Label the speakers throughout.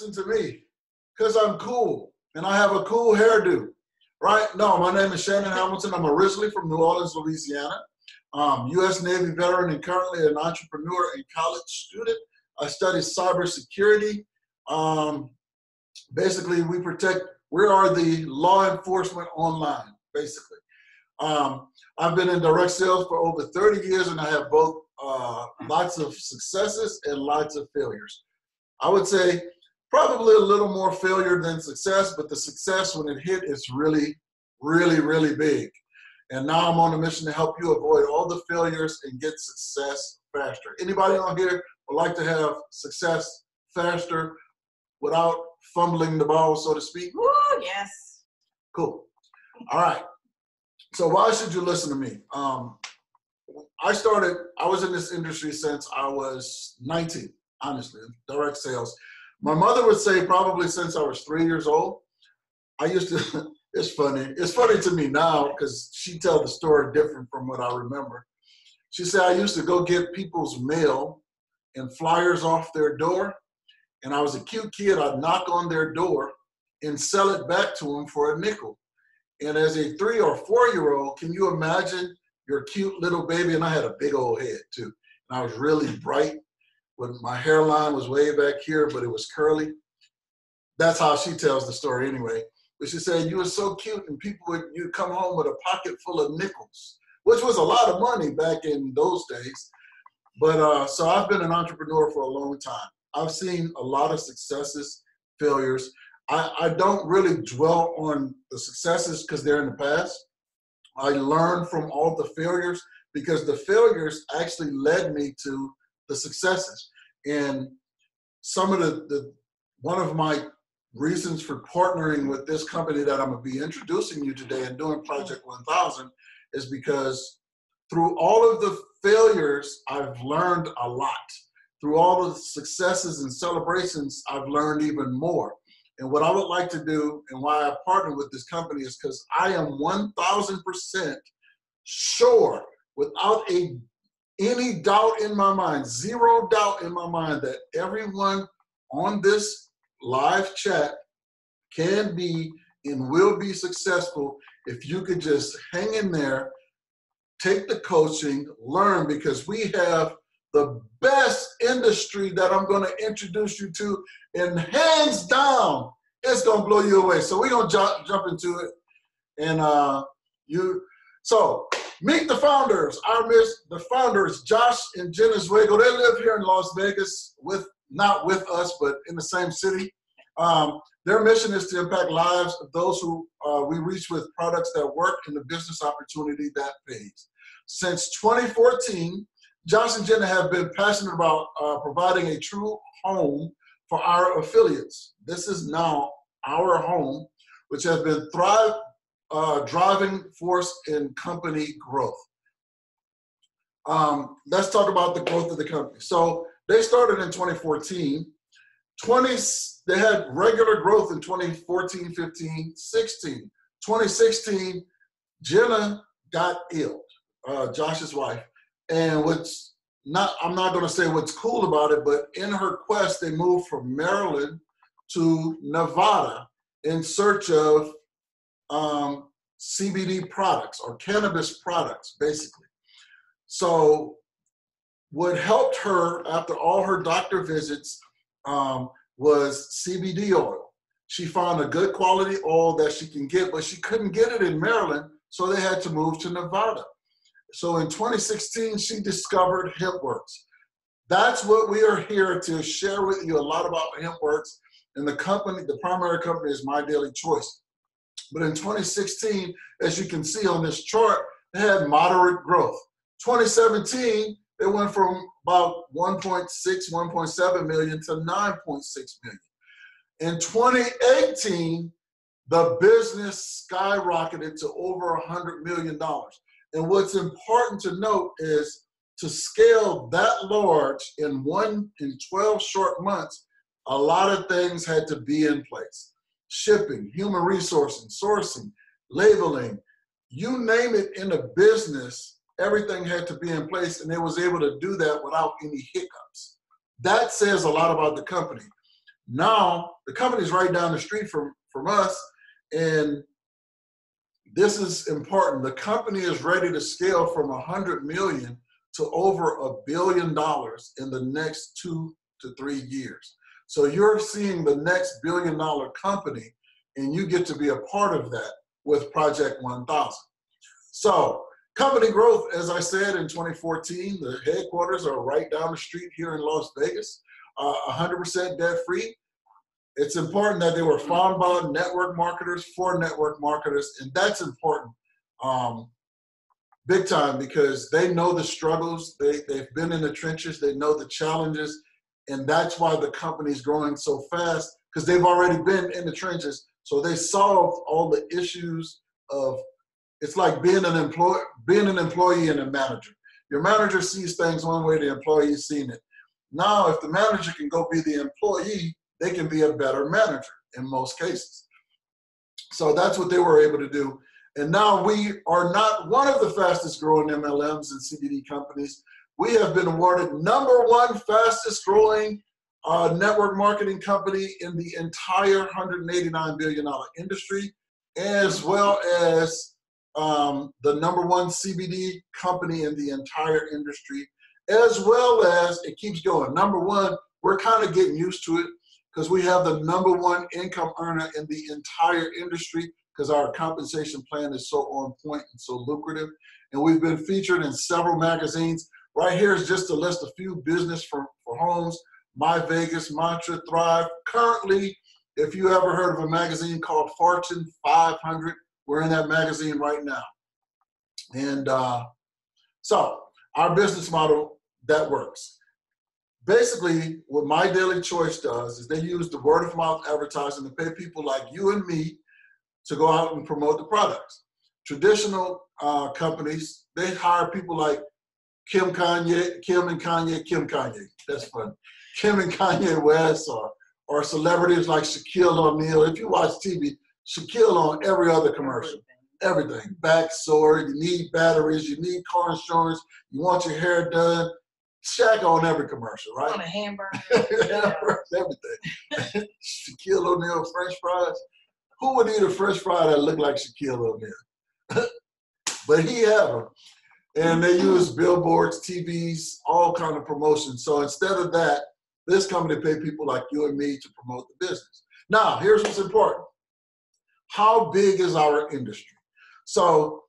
Speaker 1: listen to me? Because I'm cool and I have a cool hairdo, right? No, my name is Shannon Hamilton. I'm originally from New Orleans, Louisiana. U.S. Navy veteran and currently an entrepreneur and college student. I study cybersecurity. Basically, we are the law enforcement online, basically. I've been in direct sales for over 30 years and I have both lots of successes and lots of failures. I would say probably a little more failure than success, but the success when it hit is really, really, really big. And now I'm on a mission to help you avoid all the failures and get success faster. Anybody on here would like to have success faster without fumbling the ball, so to speak?
Speaker 2: Woo, yes.
Speaker 1: Cool. All right. So why should you listen to me? I was in this industry since I was 19, honestly, direct sales. My mother would say probably since I was 3 years old. I used to, it's funny to me now because she tells the story different from what I remember. She said I used to go get people's mail and flyers off their door. And I was a cute kid, I'd knock on their door and sell it back to them for a nickel. And as a 3 or 4 year old, can you imagine your cute little baby? And I had a big old head too. And I was really bright. When my hairline was way back here, but it was curly. That's how she tells the story anyway. But she said, you were so cute and you'd come home with a pocket full of nickels, which was a lot of money back in those days. But so I've been an entrepreneur for a long time. I've seen a lot of successes, failures. I don't really dwell on the successes because they're in the past. I learn from all the failures because the failures actually led me to the successes. And some of one of my reasons for partnering with this company that I'm gonna be introducing you today and doing Project 1000 is because through all of the failures, I've learned a lot. Through all of the successes and celebrations, I've learned even more. And what I would like to do and why I partner with this company is because I am 1000% sure, without any doubt in my mind, zero doubt in my mind, that everyone on this live chat can be and will be successful if you could just hang in there, take the coaching, learn, because we have the best industry that I'm going to introduce you to, and hands down, it's going to blow you away. So we're going to jump into it. And so meet the founders. The founders, Josh and Jenna Zwego. They live here in Las Vegas, not with us, but in the same city. Their mission is to impact lives of those who we reach with products that work and the business opportunity that pays. Since 2014, Josh and Jenna have been passionate about providing a true home for our affiliates. This is now our home, which has been driving force in company growth. Let's talk about the growth of the company. So they started in 2014. They had regular growth in 2014, 15, 16. 2016, Jenna got ill, Josh's wife. And I'm not going to say what's cool about it, but in her quest, they moved from Maryland to Nevada in search of CBD products or cannabis products, basically. So what helped her after all her doctor visits was CBD oil. She found a good quality oil that she can get, but she couldn't get it in Maryland, so they had to move to Nevada. So in 2016, she discovered Hempworx. That's what we are here to share with you a lot about Hempworx. And the company, the primary company is My Daily Choice. But in 2016, as you can see on this chart, they had moderate growth. 2017, they went from about 1.6, 1.7 million to 9.6 million. In 2018, the business skyrocketed to over $100 million. And what's important to note is to scale that large in 12 short months, a lot of things had to be in place. Shipping, human resources, sourcing, labeling, you name it in a business, everything had to be in place, and they was able to do that without any hiccups. That says a lot about the company. Now, the company's right down the street from us, and this is important. The company is ready to scale from 100 million to over $1 billion in the next 2 to 3 years. So you're seeing the next billion-dollar company, and you get to be a part of that with Project 1000. So company growth, as I said, in 2014, the headquarters are right down the street here in Las Vegas, 100% debt-free. It's important that they were found by network marketers for network marketers, and that's important big time, because they know the struggles, they've been in the trenches, they know the challenges, and that's why the company's growing so fast, because they've already been in the trenches. So they solved all the issues of, it's like being an employee and a manager. Your manager sees things one way, the employee's seen it. Now, if the manager can go be the employee, they can be a better manager in most cases. So that's what they were able to do. And now we are not one of the fastest growing MLMs and CBD companies. We have been awarded #1 fastest growing network marketing company in the entire $189 billion industry, as well as the #1 CBD company in the entire industry, as well as, it keeps going. #1, we're kind of getting used to it because we have the #1 income earner in the entire industry, because our compensation plan is so on point and so lucrative. And we've been featured in several magazines. Right here is just to list a few business for homes: My Vegas, Mantra, Thrive. Currently, if you ever heard of a magazine called Fortune 500, we're in that magazine right now. And so our business model, that works. Basically, what My Daily Choice does is they use the word of mouth advertising to pay people like you and me to go out and promote the products. Traditional companies, they hire people like Kim and Kanye. That's funny. Kim and Kanye West, or celebrities like Shaquille O'Neal. If you watch TV, Shaquille on every other commercial. Everything. Back sore, you need batteries, you need car insurance, you want your hair done. Shaq on every commercial, right?
Speaker 2: On a hamburger.
Speaker 1: Everything. Shaquille O'Neal French fries. Who would eat a French fry that looked like Shaquille O'Neal? But he had them. And they use billboards, TVs, all kind of promotions. So instead of that, this company pay people like you and me to promote the business. Now, here's what's important. How big is our industry? So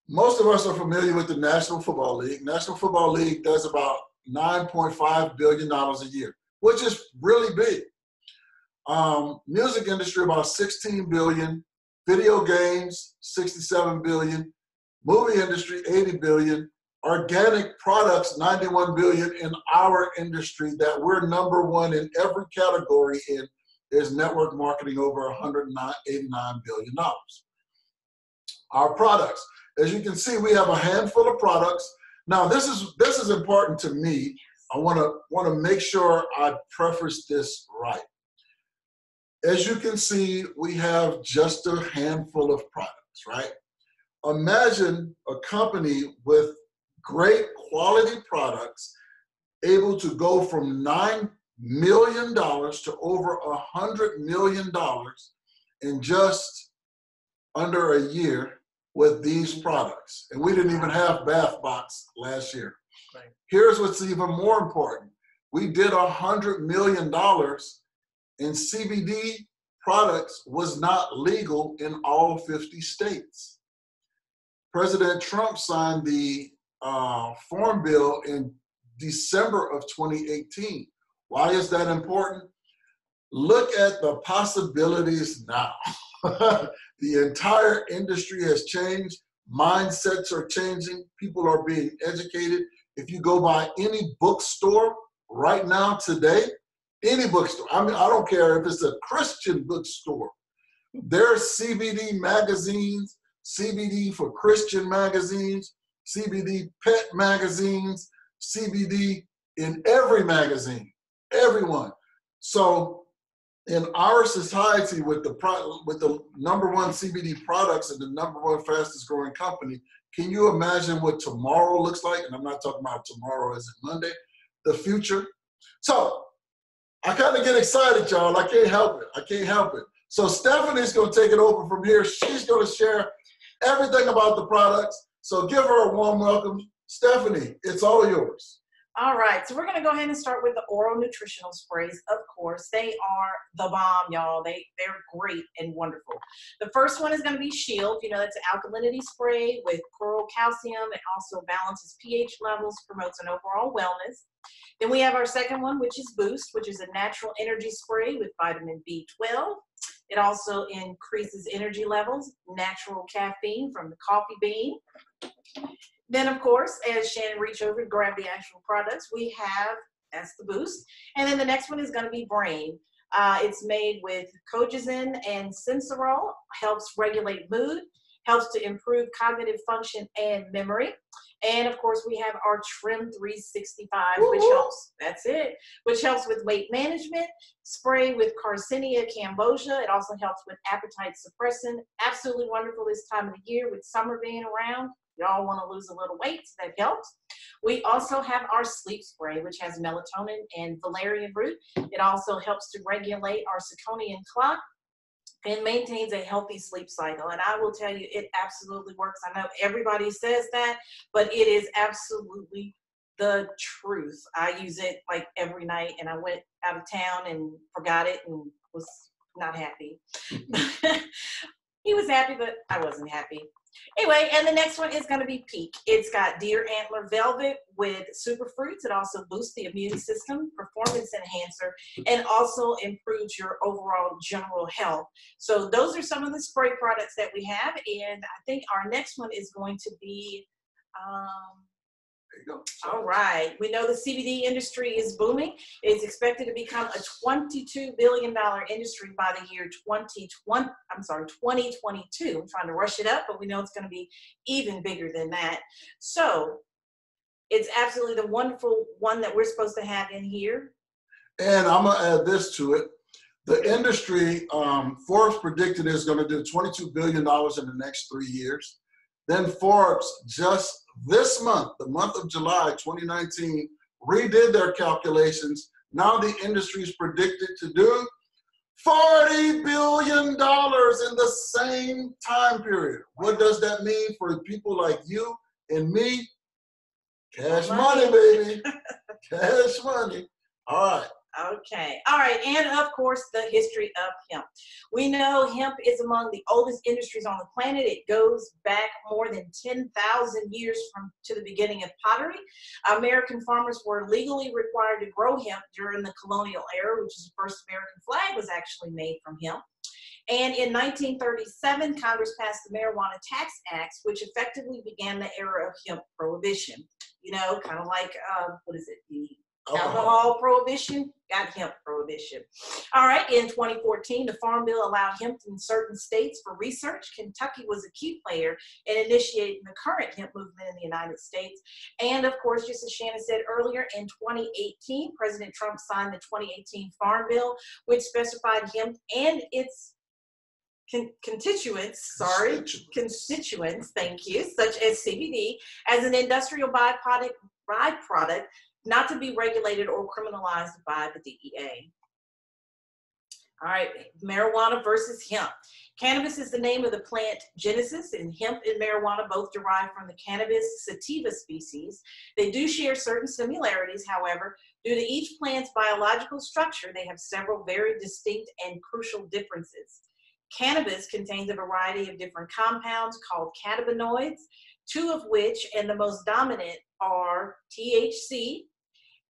Speaker 1: most of us are familiar with the National Football League. National Football League does about $9.5 billion a year, which is really big. Music industry, about 16 billion. Video games, 67 billion. Movie industry, 80 billion. Organic products, 91 billion in our industry that we're #1 in every category in is network marketing, over $189 billion. Our products, as you can see, we have a handful of products. Now, this is important to me. I want to make sure I preface this right. As you can see, we have just a handful of products, right? Imagine a company with great quality products able to go from $9 million to over $100 million in just under a year with these products. And we didn't even have Bath Box last year. Right. Here's what's even more important. We did $100 million in CBD products was not legal in all 50 states. President Trump signed the Farm Bill in December of 2018. Why is that important? Look at the possibilities now. The entire industry has changed. Mindsets are changing. People are being educated. If you go by any bookstore right now today, any bookstore, I mean, I don't care if it's a Christian bookstore, there are CBD magazines, CBD for Christian magazines, CBD pet magazines, CBD in every magazine, everyone. So in our society, with the #1 CBD products and the #1 fastest growing company, can you imagine what tomorrow looks like? And I'm not talking about tomorrow as in Monday, the future. So I kind of get excited, y'all. I can't help it. I can't help it. So Stephanie's going to take it over from here. She's going to share everything about the products. So give her a warm welcome. Stephanie, it's all yours.
Speaker 2: All right, so we're going to go ahead and start with the oral nutritional sprays. Of course, they are the bomb, y'all. They're great and wonderful. The first one is going to be Shield. You know, that's an alkalinity spray with coral calcium. It also balances pH levels, promotes an overall wellness. Then we have our second one, which is Boost, which is a natural energy spray with vitamin B12. It also increases energy levels, natural caffeine from the coffee bean. Then, of course, as Shannon reached over to grab the actual products, we have, that's the Boost. And then the next one is going to be Brain. It's made with colchicine and sensorol, helps regulate mood, helps to improve cognitive function and memory. And of course, we have our Trim 365, which helps, that's it, which helps with weight management, spray with Carcinia cambogia. It also helps with appetite suppressant. Absolutely wonderful this time of the year with summer being around. Y'all want to lose a little weight, so that helps. We also have our sleep spray, which has melatonin and valerian root. It also helps to regulate our circadian clock and maintains a healthy sleep cycle. And I will tell you, it absolutely works. I know everybody says that, but it is absolutely the truth. I use it like every night, and I went out of town and forgot it and was not happy. He was happy, but I wasn't happy. Anyway, and the next one is going to be Peak. It's got deer antler velvet with superfruits. It also boosts the immune system, performance enhancer, and also improves your overall general health. So those are some of the spray products that we have, and I think our next one is going to be
Speaker 1: There you go.
Speaker 2: all right. We know the CBD industry is booming. It's expected to become a $22 billion industry by the year 2022. I'm trying to rush it up, but we know it's going to be even bigger than that. So it's absolutely the wonderful one that we're supposed to have in here.
Speaker 1: And I'm going to add this to it. The industry, Forbes predicted is going to do $22 billion in the next 3 years. Then Forbes just this month, the month of July 2019, redid their calculations. Now the industry is predicted to do $40 billion in the same time period. What does that mean for people like you and me? Cash money, baby. Cash money. All right.
Speaker 2: Okay. All right. And of course, the history of hemp. We know hemp is among the oldest industries on the planet. It goes back more than 10,000 years to the beginning of pottery. American farmers were legally required to grow hemp during the colonial era, which is the first American flag was actually made from hemp. And in 1937, Congress passed the Marijuana Tax Act, which effectively began the era of hemp prohibition. You know, kind of like, what is it, the alcohol prohibition, got hemp prohibition. All right, in 2014, the Farm Bill allowed hemp in certain states for research. Kentucky was a key player in initiating the current hemp movement in the United States. And of course, just as Shannon said earlier, in 2018, President Trump signed the 2018 Farm Bill, which specified hemp and its constituents, thank you, such as CBD, as an industrial byproduct not to be regulated or criminalized by the DEA. All right, marijuana versus hemp. Cannabis is the name of the plant genesis, and hemp and marijuana both derive from the cannabis sativa species. They do share certain similarities, however, due to each plant's biological structure, they have several very distinct and crucial differences. Cannabis contains a variety of different compounds called cannabinoids, two of which, and the most dominant, are THC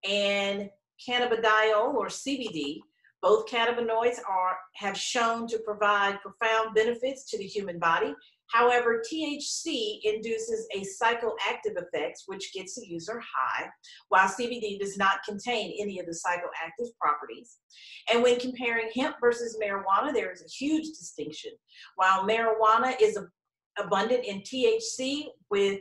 Speaker 2: and cannabidiol, or CBD. Both cannabinoids have shown to provide profound benefits to the human body. However, THC induces a psychoactive effect, which gets the user high, while CBD does not contain any of the psychoactive properties. And when comparing hemp versus marijuana, there is a huge distinction. While marijuana is abundant in THC with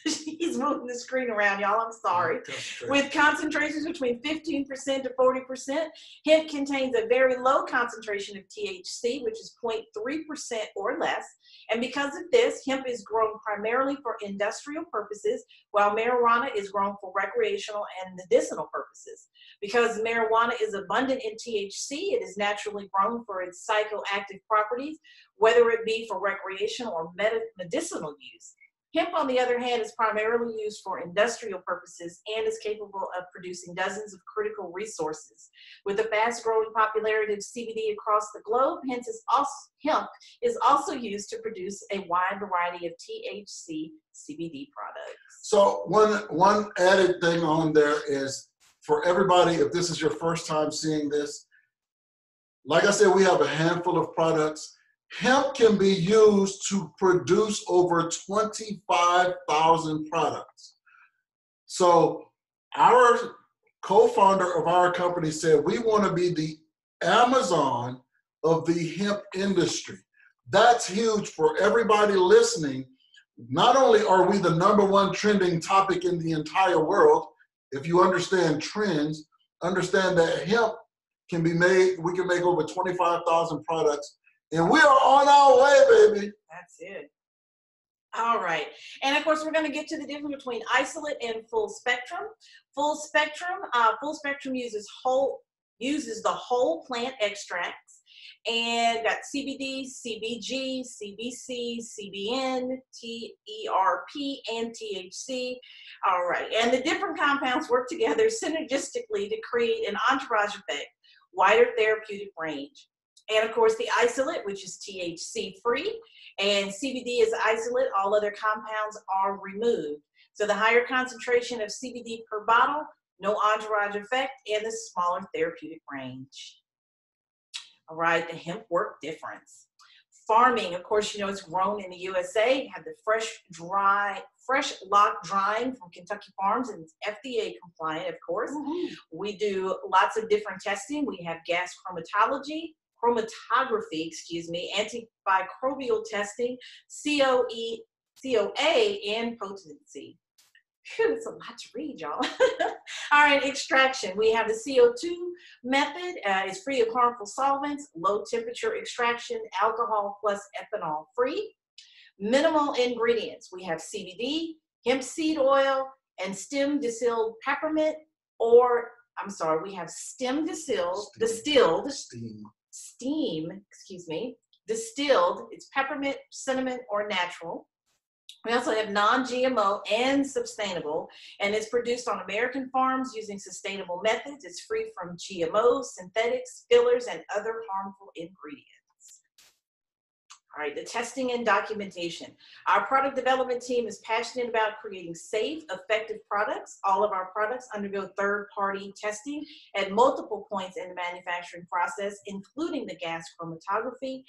Speaker 2: He's moving the screen around, y'all. I'm sorry. With concentrations between 15% to 40%, hemp contains a very low concentration of THC, which is 0.3% or less. And because of this, hemp is grown primarily for industrial purposes, while marijuana is grown for recreational and medicinal purposes. Because marijuana is abundant in THC, it is naturally grown for its psychoactive properties, whether it be for recreational or medicinal use. Hemp, on the other hand, is primarily used for industrial purposes and is capable of producing dozens of critical resources. With the fast-growing popularity of CBD across the globe, hemp is also used to produce a wide variety of THC CBD products.
Speaker 1: So one added thing on there is, for everybody, if this is your first time seeing this, like I said, we have a handful of products. Hemp can be used to produce over 25,000 products. So our co-founder of our company said, we want to be the Amazon of the hemp industry. That's huge for everybody listening. Not only are we the #1 trending topic in the entire world, if you understand trends, understand that hemp can be made, we can make over 25,000 products. And we are on our way, baby.
Speaker 2: That's it. All right. And of course, we're going to get to the difference between isolate and full spectrum. Full spectrum uses the whole plant extracts, and got CBD, CBG, CBC, CBN, TERP, and THC. All right. And the different compounds work together synergistically to create an entourage effect, wider therapeutic range. And of course, the isolate, which is THC free, and CBD is isolate. All other compounds are removed. So the higher concentration of CBD per bottle, no entourage effect, and the smaller therapeutic range. All right, the hemp work difference. Farming, of course, you know, it's grown in the USA. You have the fresh lock drying from Kentucky Farms, and it's FDA compliant, of course. Mm-hmm. We do lots of different testing. We have gas chromatography, antimicrobial testing, COA, and potency. Phew, it's a lot to read, y'all. All right, extraction. We have the CO2 method. It's free of harmful solvents, low temperature extraction, alcohol plus ethanol free. Minimal ingredients. We have CBD, hemp seed oil, and stem distilled peppermint, we have stem distilled, distilled, it's peppermint, cinnamon, or natural. We also have non-GMO and sustainable, and it's produced on American farms using sustainable methods. It's free from GMOs, synthetics, fillers, and other harmful ingredients. All right, the testing and documentation. Our product development team is passionate about creating safe, effective products. All of our products undergo third-party testing at multiple points in the manufacturing process, including the gas chromatography,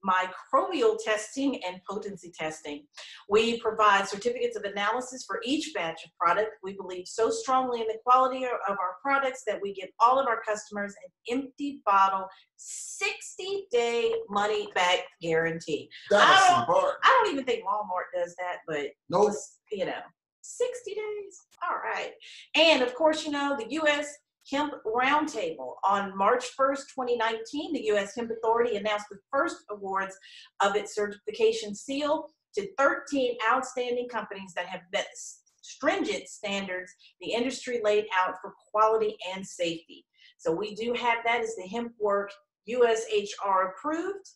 Speaker 2: microbial testing, and potency testing. We provide certificates of analysis for each batch of product. We believe so strongly in the quality of our products that we give all of our customers an empty bottle 60-day money-back guarantee. I don't even think Walmart does that, but
Speaker 1: nope.
Speaker 2: You know, 60 days. All right. And of course, you know, the U.S. Hemp Roundtable. On March 1st, 2019, the U.S. Hemp Authority announced the first awards of its certification seal to 13 outstanding companies that have met stringent standards the industry laid out for quality and safety. So we do have that as the Hempworx USHR approved.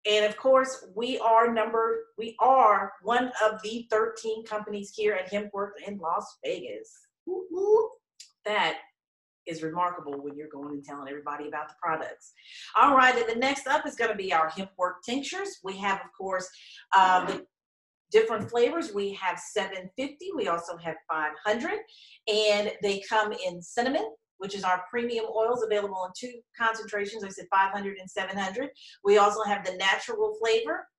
Speaker 2: And of course, we are one of the 13 companies here at Hempworx in Las Vegas. Woo-hoo. That is remarkable when you're going and telling everybody about the products. All right, and the next up is going to be our Hempworx tinctures. We have, of course, the different flavors. We have 750. We also have 500, and they come in cinnamon, which is our premium oils, available in 2 concentrations. I said 500 and 700. We also have the natural flavor,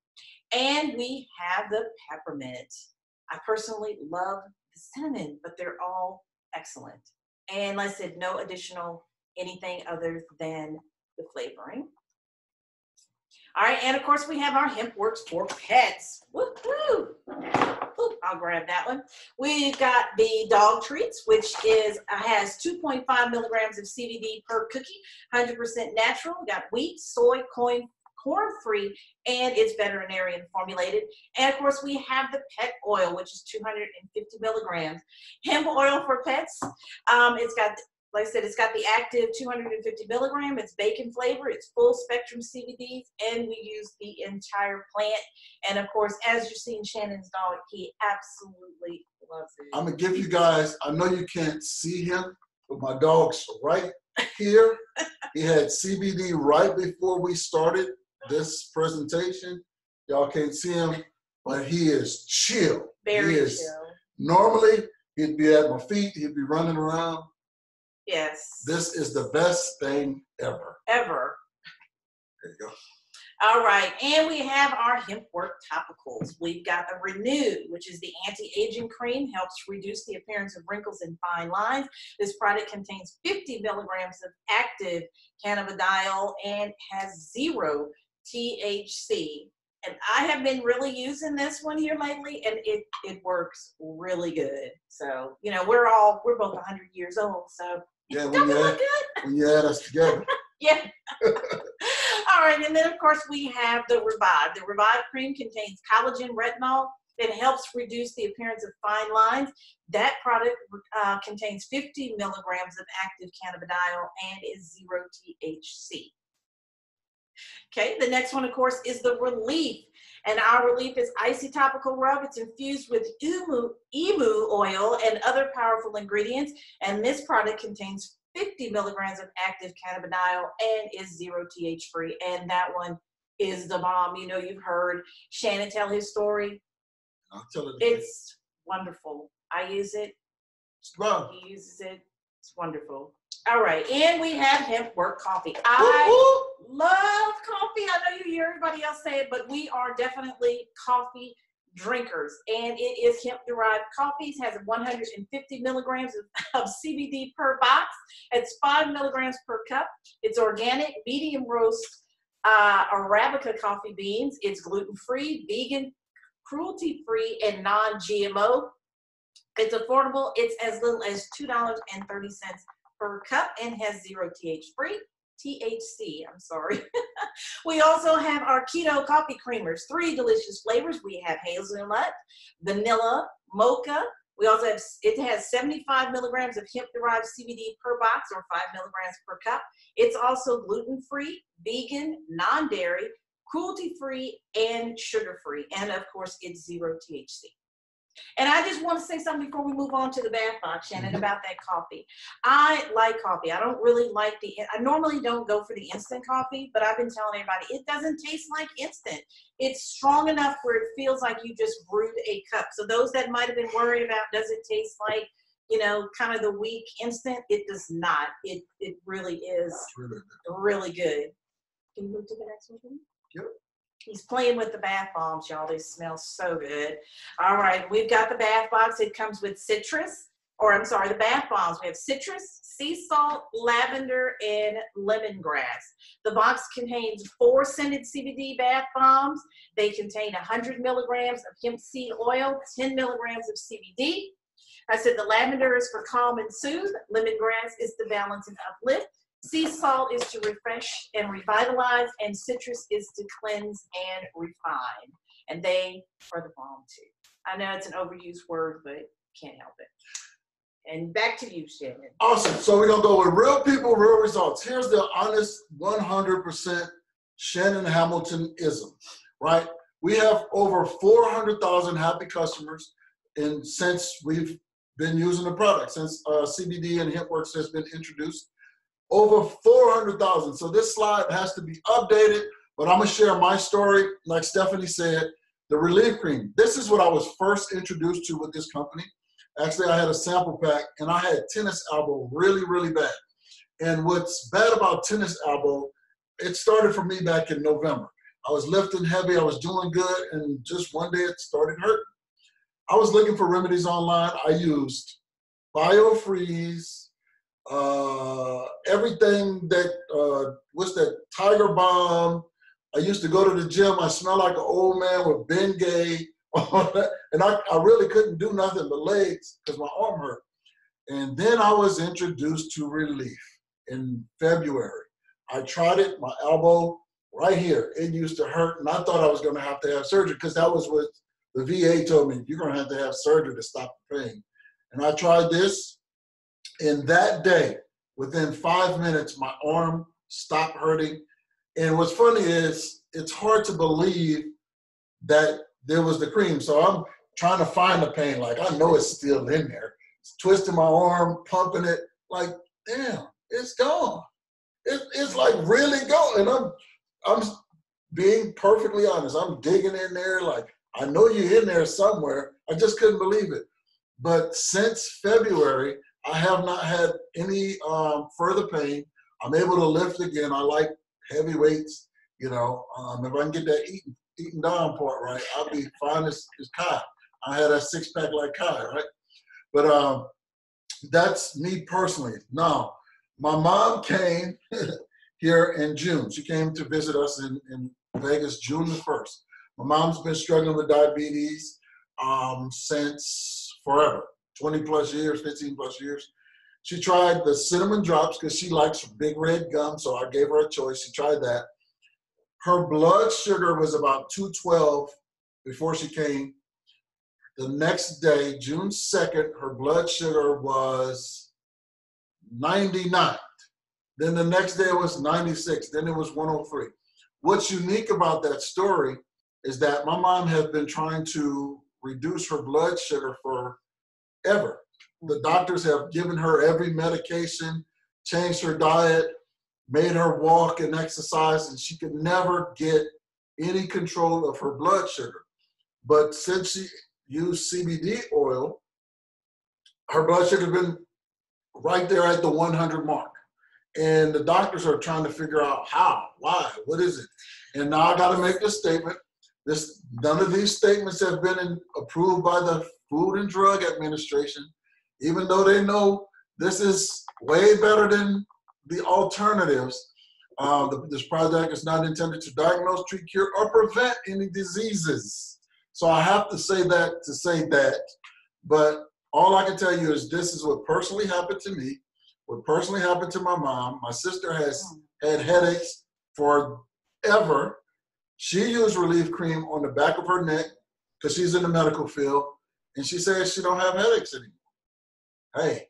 Speaker 2: and we have the peppermint. I personally love the cinnamon, but they're all excellent. And like I said, no additional anything other than the flavoring. All right, and of course we have our Hempworx for pets. Woo-hoo! Ooh, I'll grab that one. We've got the dog treats, which has 2.5 milligrams of CBD per cookie, 100% natural. We got wheat, soy, corn-free, and it's veterinarian formulated. And of course, we have the pet oil, which is 250 milligrams. Hemp oil for pets. It's got, like I said, it's got the active 250 milligram. It's bacon flavor. It's full spectrum CBDs, and we use the entire plant. And of course, as you've seen Shannon's dog, he absolutely loves it.
Speaker 1: I'm gonna give you guys, I know you can't see him, but my dog's right here. He had CBD right before we started this presentation. Y'all can't see him, but he is chill.
Speaker 2: Very chill.
Speaker 1: Normally, he'd be at my feet, he'd be running around.
Speaker 2: Yes.
Speaker 1: This is the best thing ever.
Speaker 2: Ever.
Speaker 1: There you go.
Speaker 2: All right, and we have our Hempworx topicals. We've got the Renew, which is the anti-aging cream, helps reduce the appearance of wrinkles and fine lines. This product contains 50 milligrams of active cannabidiol and has 0 THC. And I have been really using this one here lately, and it works really good. So, you know, we're both 100 years old, so
Speaker 1: yeah,
Speaker 2: when
Speaker 1: you add us together.
Speaker 2: Yeah. All right, and then of course we have the Revive. The Revive cream contains collagen retinol that helps reduce the appearance of fine lines. That product contains 50 milligrams of active cannabidiol and is 0 THC. Okay, the next one, of course, is the Relief. And our Relief is icy topical rub. It's infused with emu oil and other powerful ingredients. And this product contains 50 milligrams of active cannabidiol and is 0 TH free. And that one is the bomb. You know, you've heard Shannon tell his story.
Speaker 1: I'll tell it.
Speaker 2: It's wonderful. I use it.
Speaker 1: Wow.
Speaker 2: He uses it. It's wonderful. All right, and we have Hempworx coffee. I love coffee. I know you hear everybody else say it, but we are definitely coffee drinkers. And it is hemp-derived coffees, has 150 milligrams of CBD per box. It's 5 milligrams per cup. It's organic, medium roast Arabica coffee beans. It's gluten-free, vegan, cruelty-free, and non-GMO. It's affordable. It's as little as $2.30 per cup and has 0 THC. I'm sorry. We also have our keto coffee creamers, 3 delicious flavors. We have hazelnut, vanilla, mocha. We also have, it has 75 milligrams of hemp-derived CBD per box or 5 milligrams per cup. It's also gluten-free, vegan, non-dairy, cruelty-free, and sugar-free. And of course, it's 0 THC. And I just want to say something before we move on to the bath box, Shannon, about that coffee. I like coffee. I don't really like I normally don't go for the instant coffee, but I've been telling everybody it doesn't taste like instant. It's strong enough where it feels like you just brewed a cup. So those that might have been worried about, does it taste like, you know, kind of the weak instant? It does not. It really is really good. Can you move to the next one?
Speaker 1: Yep.
Speaker 2: He's playing with the bath bombs, y'all. They smell so good. All right, we've got the bath box. It comes with citrus, the bath bombs. We have citrus, sea salt, lavender, and lemongrass. The box contains 4 scented CBD bath bombs. They contain 100 milligrams of hemp seed oil, 10 milligrams of CBD. I said the lavender is for calm and soothe. Lemongrass is to balance and uplift. Sea salt is to refresh and revitalize, and citrus is to cleanse and refine. And they are the bomb too. I know it's an overused word, but can't help it. And back to you, Shannon.
Speaker 1: Awesome. So we're going to go with real people, real results. Here's the honest 100% Shannon Hamilton-ism, right? We have over 400,000 happy customers since we've been using the product, since CBD and Hempworx has been introduced. Over 400,000. So this slide has to be updated, but I'm gonna share my story. Like Stephanie said, the Relief Cream. This is what I was first introduced to with this company. Actually, I had a sample pack and I had tennis elbow really, really bad. And what's bad about tennis elbow, it started for me back in November. I was lifting heavy, I was doing good, and just one day it started hurting. I was looking for remedies online. I used BioFreeze, everything that, what's that, Tiger Balm, I used to go to the gym. I smelled like an old man with Bengay. And I really couldn't do nothing but legs because my arm hurt. And then I was introduced to relief in February. I tried it, my elbow right here. It used to hurt, and I thought I was going to have surgery because that was what the VA told me. You're going to have surgery to stop the pain. And I tried this, and that day, within 5 minutes, my arm stopped hurting. And what's funny is it's hard to believe that there was the cream. So I'm trying to find the pain. Like, I know it's still in there. It's twisting my arm, pumping it. Like, damn, it's gone. It's like really gone. And I'm being perfectly honest. I'm digging in there. Like, I know you're in there somewhere. I just couldn't believe it. But since February, I have not had any further pain. I'm able to lift again. I like heavy weights. You know, if I can get that eating down part right, I'll be fine as Kai. I had a six-pack like Kai, right? But that's me personally. Now, my mom came here in June. She came to visit us in Vegas, June the 1st. My mom's been struggling with diabetes since forever, 20 plus years, 15 plus years. She tried the cinnamon drops because she likes big red gum, so I gave her a choice. She tried that. Her blood sugar was about 212 before she came. The next day, June 2nd, her blood sugar was 99. Then the next day it was 96. Then it was 103. What's unique about that story is that my mom has been trying to reduce her blood sugar forever. The doctors have given her every medication, changed her diet, made her walk and exercise, and she could never get any control of her blood sugar. But since she used CBD oil, her blood sugar has been right there at the 100 mark. And the doctors are trying to figure out how, why, what is it? And now I got to make this statement. None of these statements have been approved by the Food and Drug Administration, even though they know this is way better than the alternatives. This project is not intended to diagnose, treat, cure, or prevent any diseases. So I have to say that, but all I can tell you is this is what personally happened to me, what personally happened to my mom. My sister has had headaches forever. She used relief cream on the back of her neck because she's in the medical field, and she says she don't have headaches anymore. Hey,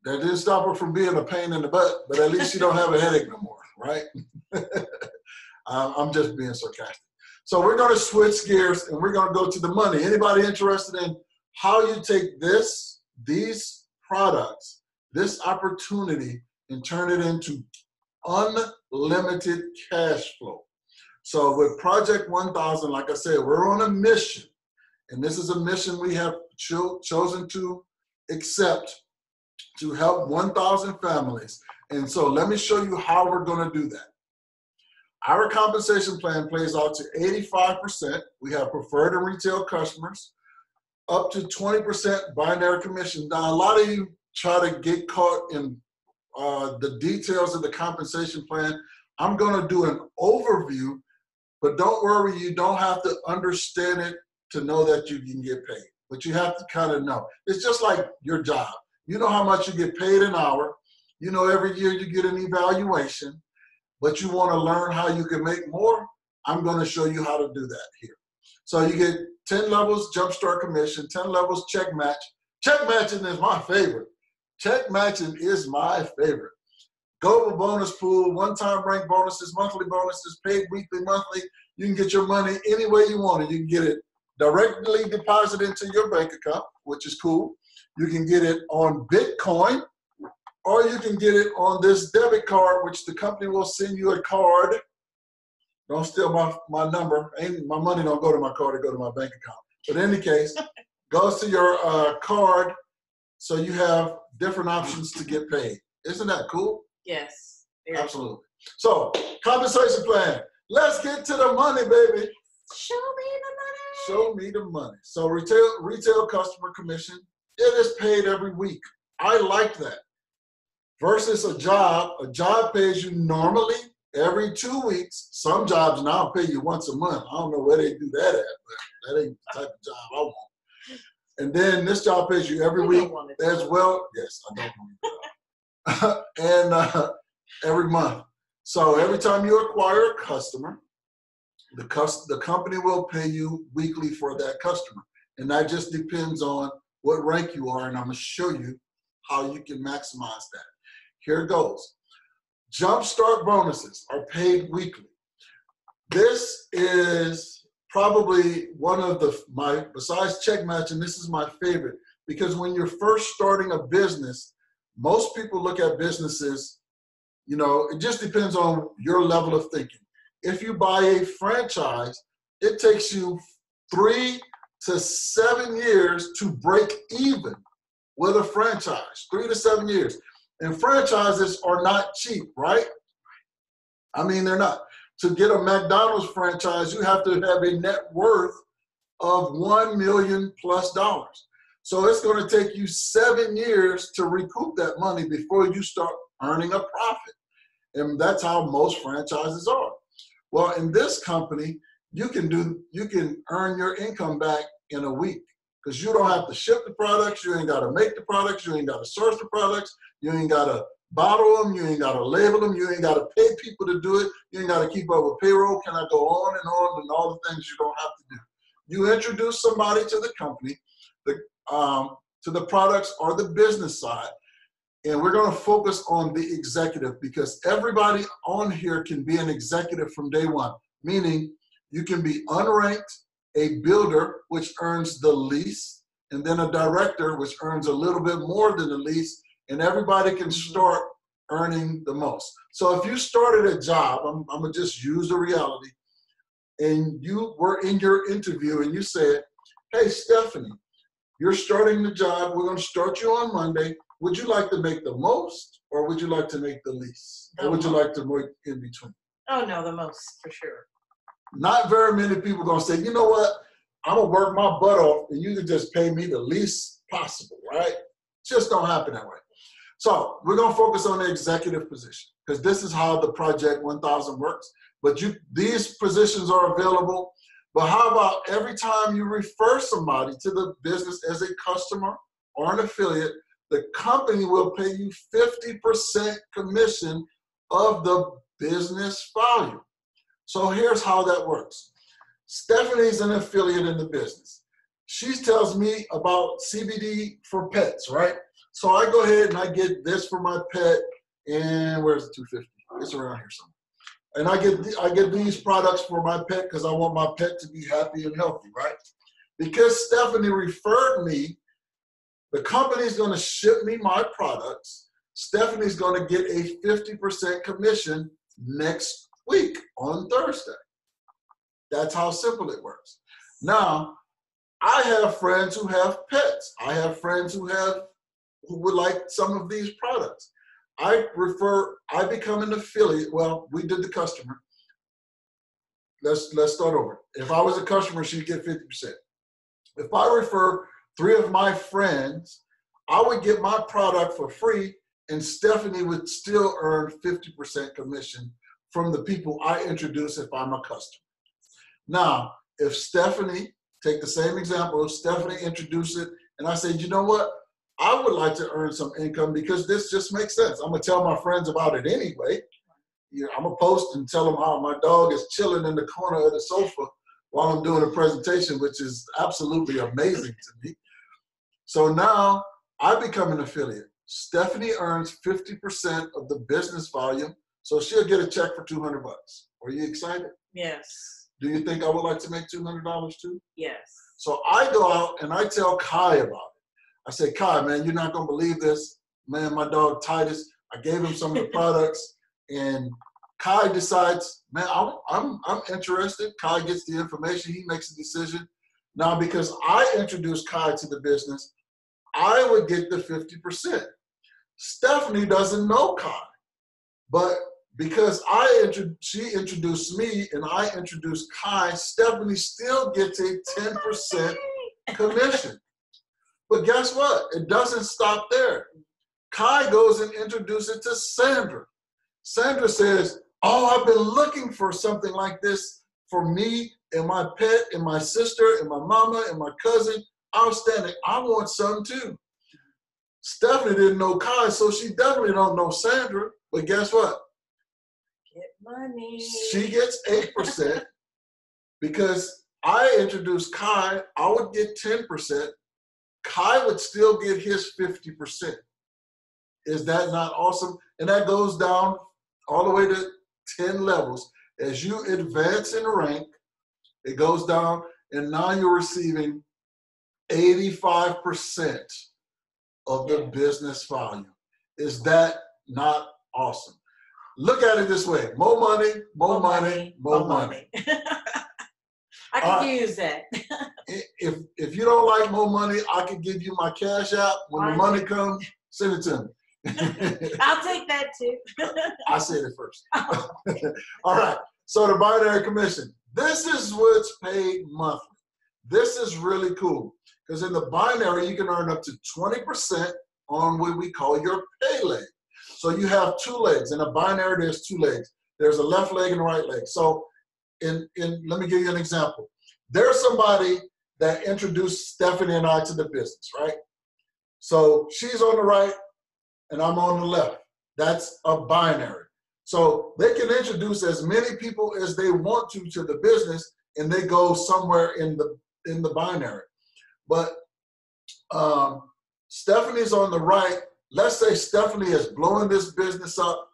Speaker 1: that didn't stop her from being a pain in the butt, but at least she don't have a headache no more, right? I'm just being sarcastic. So we're going to switch gears, and we're going to go to the money. Anybody interested in how you take these products, this opportunity, and turn it into unlimited cash flow? So with Project 1000, like I said, we're on a mission, and this is a mission we have chosen to accept to help 1,000 families. And so let me show you how we're going to do that. Our compensation plan plays out to 85%. We have preferred and retail customers, up to 20% binary commission. Now, a lot of you try to get caught in the details of the compensation plan. I'm going to do an overview, but don't worry, you don't have to understand it to know that you can get paid, but you have to kind of know. It's just like your job. You know how much you get paid an hour. You know every year you get an evaluation, but you want to learn how you can make more. I'm going to show you how to do that here. So you get 10 levels Jumpstart Commission, 10 levels check match. Check matching is my favorite. Check matching is my favorite. Global bonus pool, one-time rank bonuses, monthly bonuses, paid weekly, monthly. You can get your money any way you want it. You can get it directly deposited into your bank account, which is cool. You can get it on Bitcoin, or you can get it on this debit card, which the company will send you a card. Don't steal my number. My money don't go to my card, it go to my bank account. But in any case, goes to your card, so you have different options to get paid. Isn't that cool?
Speaker 2: Yes.
Speaker 1: Absolutely. So, compensation plan. Let's get to the money, baby.
Speaker 2: Show me the money.
Speaker 1: Show me the money. So retail customer commission, it is paid every week. I like that. Versus a job pays you normally every 2 weeks. Some jobs now pay you once a month. I don't know where they do that at, but that ain't the type of job I want. And then this job pays you every week as well. Yes, I don't want it. And every month. So every time you acquire a customer, the company will pay you weekly for that customer. And that just depends on what rank you are. And I'm going to show you how you can maximize that. Here it goes. Jumpstart bonuses are paid weekly. This is probably one of besides check matching, this is my favorite, because when you're first starting a business, most people look at businesses, you know, it just depends on your level of thinking. If you buy a franchise, it takes you 3 to 7 years to break even with a franchise, 3 to 7 years. And franchises are not cheap, right? I mean, they're not. To get a McDonald's franchise, you have to have a net worth of $1 million+. So it's going to take you 7 years to recoup that money before you start earning a profit. And that's how most franchises are. Well, in this company, you can earn your income back in a week, because you don't have to ship the products, you ain't got to make the products, you ain't got to source the products, you ain't got to bottle them, you ain't got to label them, you ain't got to pay people to do it, you ain't got to keep up with payroll. Can I go on and all the things you don't have to do? You introduce somebody to the company, to the products or the business side, and we're going to focus on the executive, because everybody on here can be an executive from day one, meaning you can be unranked, a builder, which earns the least, and then a director, which earns a little bit more than the least, and everybody can start earning the most. So if you started a job, I'm going to just use the reality, and you were in your interview and you said, hey, Stephanie, you're starting the job. We're going to start you on Monday. Would you like to make the most, or would you like to make the least? Or would you like to make in between?
Speaker 2: Oh, no, the most, for sure.
Speaker 1: Not very many people are going to say, you know what, I'm going to work my butt off and you can just pay me the least possible, right? Just don't happen that way. So we're going to focus on the executive position, because this is how the Project 1000 works. But these positions are available. But how about every time you refer somebody to the business as a customer or an affiliate, the company will pay you 50% commission of the business value. So here's how that works. Stephanie's an affiliate in the business. She tells me about CBD for pets, right? So I go ahead and I get this for my pet, and where's the 250? It's around here somewhere. And I get these products for my pet because I want my pet to be happy and healthy, right? Because Stephanie referred me, the company's going to ship me my products. Stephanie's going to get a 50% commission next week on Thursday. That's how simple it works. Now, I have friends who have pets. I have friends who would like some of these products. I become an affiliate. Well, we did the customer. Let's start over. If I was a customer, she'd get 50%. If I refer 3 of my friends, I would get my product for free, and Stephanie would still earn 50% commission from the people I introduce if I'm a customer. Now, if Stephanie, take the same example, if Stephanie introduced it, and I said, you know what? I would like to earn some income because this just makes sense. I'm going to tell my friends about it anyway. I'm going to post and tell them how my dog is chilling in the corner of the sofa while I'm doing a presentation, which is absolutely amazing to me. So now I become an affiliate. Stephanie earns 50% of the business volume, so she'll get a check for $200. Are you excited?
Speaker 2: Yes.
Speaker 1: Do you think I would like to make $200 too?
Speaker 2: Yes.
Speaker 1: So I go out and I tell Kai about it. I say, Kai, man, you're not going to believe this. Man, my dog Titus, I gave him some of the products, and Kai decides, man, I'm interested. Kai gets the information. He makes a decision. Now, because I introduced Kai to the business, I would get the 50%. Stephanie doesn't know Kai, but because she introduced me and I introduced Kai, Stephanie still gets a 10% commission. But guess what? It doesn't stop there. Kai goes and introduces it to Sandra. Sandra says, Oh, I've been looking for something like this for me and my pet and my sister and my mama and my cousin. Outstanding. I want some too. Stephanie didn't know Kai, so she definitely don't know Sandra. But guess what?
Speaker 2: Get money.
Speaker 1: She gets 8% because I introduced Kai. I would get 10%. Kai would still get his 50%. Is that not awesome? And that goes down all the way to 10 levels. As you advance in rank, it goes down, and now you're receiving 85% of the business value. Is that not awesome? Look at it this way. More money, more money, more money.
Speaker 2: I could use that.
Speaker 1: If you don't like more money, I could give you my cash app. When the money comes, send it to me.
Speaker 2: I'll take that too.
Speaker 1: I said it first. All right. So the binary commission. This is what's paid monthly. This is really cool because in the binary, you can earn up to 20% on what we call your pay leg. So you have two legs. In a binary, there's two legs. There's a left leg and a right leg. So let me give you an example. There's somebody that introduced Stephanie and I to the business, right? So she's on the right and I'm on the left. That's a binary. So they can introduce as many people as they want to the business, and they go somewhere in the binary. But Stephanie's on the right. Let's say Stephanie is blowing this business up.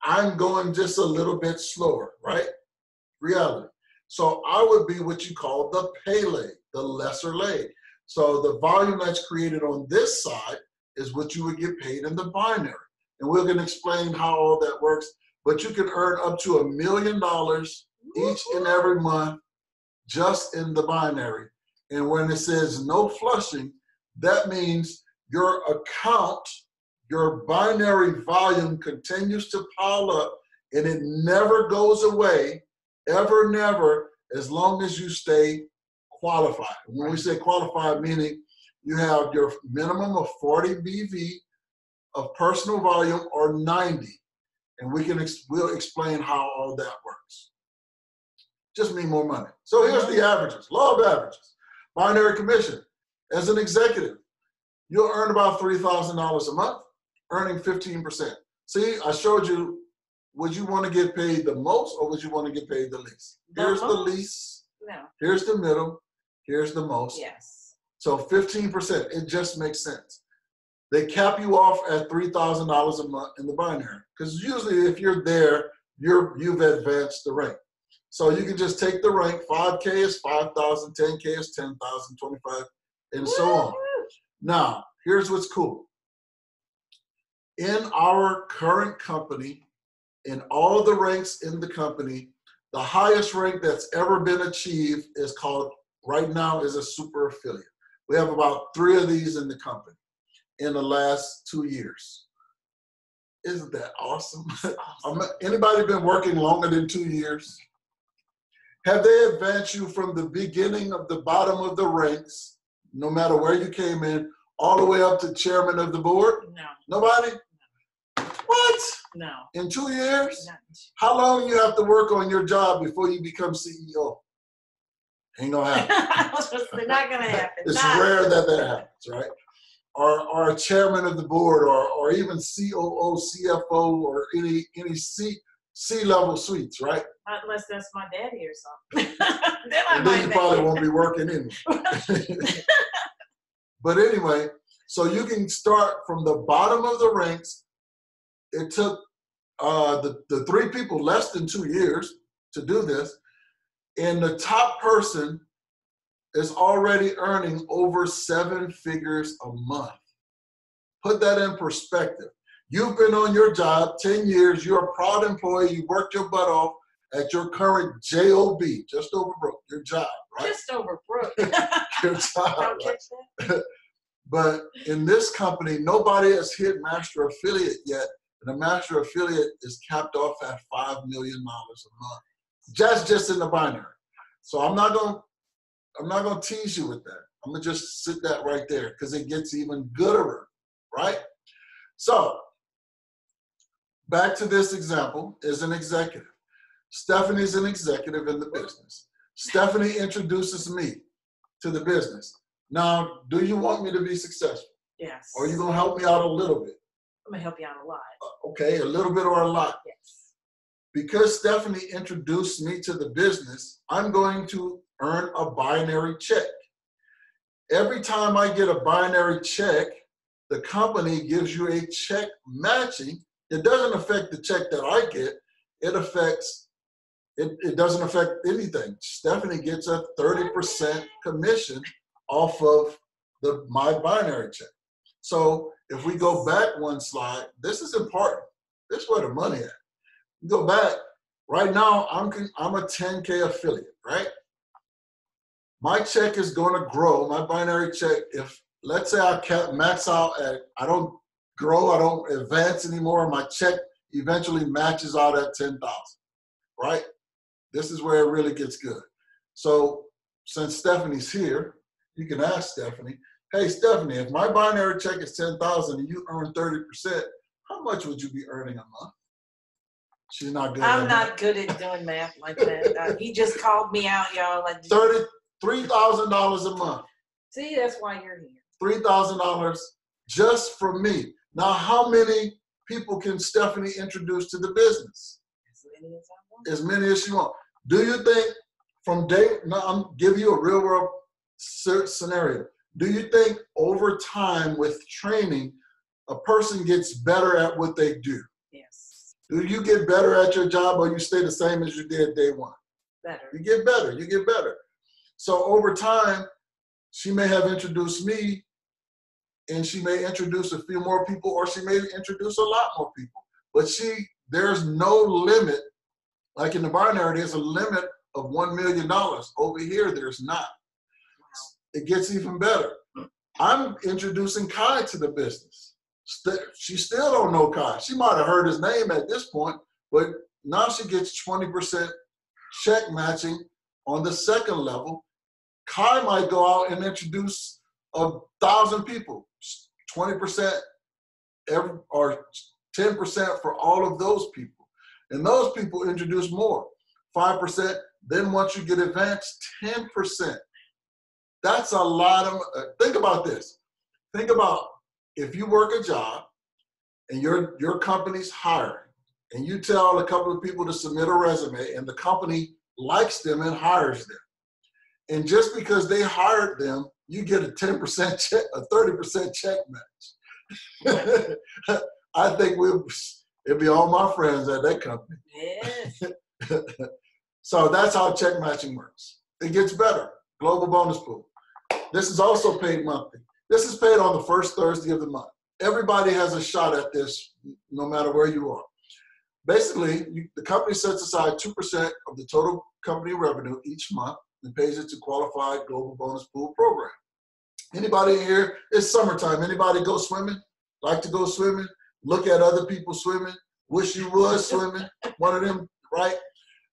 Speaker 1: I'm going just a little bit slower, right? Reality. So I would be what you call the pay leg, the lesser leg. So the volume that's created on this side is what you would get paid in the binary. And we're going to explain how all that works. But you can earn up to $1 million each and every month just in the binary. And when it says no flushing, that means your account, your binary volume continues to pile up and it never goes away, ever, never, as long as you stay qualified. When we say qualified, meaning you have your minimum of 40 BV of personal volume or 90. And we'll explain how all that works. Just mean more money. So here's the averages, law of averages. Binary commission. As an executive, you'll earn about $3,000 a month, earning 15%. See, I showed you, would you want to get paid the most or would you want to get paid the least? Here's the least. No. Here's the middle. Here's the most.
Speaker 2: Yes.
Speaker 1: So 15%, it just makes sense. They cap you off at $3,000 a month in the binary. Because usually if you're there, you've advanced the rank. So you can just take the rank, 5K is 5,000, 10K is 10,000, 25, and so on. Now, here's what's cool. In our current company, in all the ranks in the company, the highest rank that's ever been achieved is called, right now, is a super affiliate. We have about 3 of these in the company in the last 2 years. Isn't that awesome? Anybody been working longer than 2 years? Have they advanced you from the beginning of the bottom of the ranks, no matter where you came in, all the way up to chairman of the board?
Speaker 2: No.
Speaker 1: Nobody?
Speaker 2: No.
Speaker 1: What?
Speaker 2: No.
Speaker 1: In 2 years?
Speaker 2: No.
Speaker 1: How long you have to work on your job before you become CEO? Ain't gonna happen.
Speaker 2: It's not gonna happen.
Speaker 1: It's rare that happens, right? Or a chairman of the board, or even COO, CFO, or any C-level suites, right?
Speaker 2: Unless that's my daddy or something. then
Speaker 1: you probably won't be working anyway. But anyway, so you can start from the bottom of the ranks. It took the 3 people less than 2 years to do this. And the top person is already earning over 7 figures a month. Put that in perspective. You've been on your job 10 years. You're a proud employee. You worked your butt off at your current job, just over broke, your job, right?
Speaker 2: Just over broke.
Speaker 1: Your job. Don't catch that. But in this company, nobody has hit master affiliate yet. And the master affiliate is capped off at $5 million a month. Just in the binary. So I'm not gonna tease you with that. I'm gonna just sit that right there because it gets even gooder, right? So back to this example, is an executive. Stephanie's an executive in the business. Stephanie introduces me to the business. Now, do you want me to be successful?
Speaker 2: Yes.
Speaker 1: Or are you going to help me out a little bit?
Speaker 2: I'm going to help you out a lot.
Speaker 1: Okay, a little bit or a lot.
Speaker 2: Yes.
Speaker 1: Because Stephanie introduced me to the business, I'm going to earn a binary check. Every time I get a binary check, the company gives you a check matching. It doesn't affect the check that I get. It doesn't affect anything. Stephanie gets a 30% commission off of my binary check. So if we go back one slide, this is important. This is where the money at. You go back, right now I'm a 10K affiliate, right? My check is going to grow, my binary check, if let's say I max out at, I don't grow, I don't advance anymore, my check eventually matches out at 10,000, right? This is where it really gets good. So since Stephanie's here, you can ask Stephanie, hey Stephanie, if my binary check is 10,000 and you earn 30%, how much would you be earning a month? She's not good
Speaker 2: I'm not good at doing math like that. He just called me out, y'all. Like
Speaker 1: $3,000 a month.
Speaker 2: See, that's why you're here.
Speaker 1: $3,000 just from me. Now, how many people can Stephanie introduce to the business?
Speaker 2: As many as I want.
Speaker 1: As many as she wants. Do you think from day, now I'm giving you a real world scenario. Do you think over time with training, a person gets better at what they do?
Speaker 2: Yes.
Speaker 1: Do you get better at your job or you stay the same as you did day one?
Speaker 2: Better.
Speaker 1: You get better, you get better. So over time, she may have introduced me and she may introduce a few more people or she may introduce a lot more people. But there's no limit. Like in the binary, there's a limit of $1 million. Over here, there's not.
Speaker 2: Wow.
Speaker 1: It gets even better. I'm introducing Kai to the business. She still don't know Kai. She might have heard his name at this point, but now she gets 20% check matching on the second level. Kai might go out and introduce 1,000 people, 20% or 10% for all of those people. And those people introduce more, 5%. Then once you get advanced, 10%. That's a lot of, think about this. Think about if you work a job and your company's hiring and you tell a couple of people to submit a resume and the company likes them and hires them. And just because they hired them, you get a 10% check, a 30% check match. I think it'd be all my friends at that company.
Speaker 2: Yes.
Speaker 1: So that's how check matching works. It gets better. Global bonus pool. This is also paid monthly. This is paid on the first Thursday of the month. Everybody has a shot at this, no matter where you are. Basically, the company sets aside 2% of the total company revenue each month and pays it to qualified global bonus pool program. Anybody here, it's summertime. Anybody go swimming? Like to go swimming? Look at other people swimming? Wish you was swimming? One of them, right?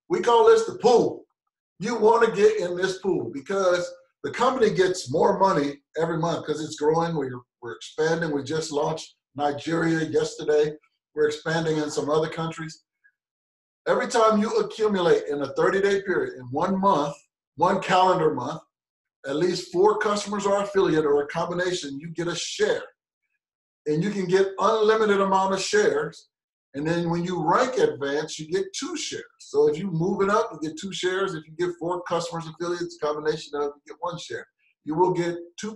Speaker 1: We call this the pool. You want to get in this pool because the company gets more money every month because it's growing. We're expanding. We just launched Nigeria yesterday. We're expanding in some other countries. Every time you accumulate in a 30-day period, in 1 month, 1 calendar month, at least 4 customers or affiliate or a combination, you get a share. And you can get unlimited amount of shares. And then when you rank advanced, you get 2 shares. So if you move it up, you get 2 shares. If you get 4 customers, affiliates, combination of, you get 1 share. You will get 2%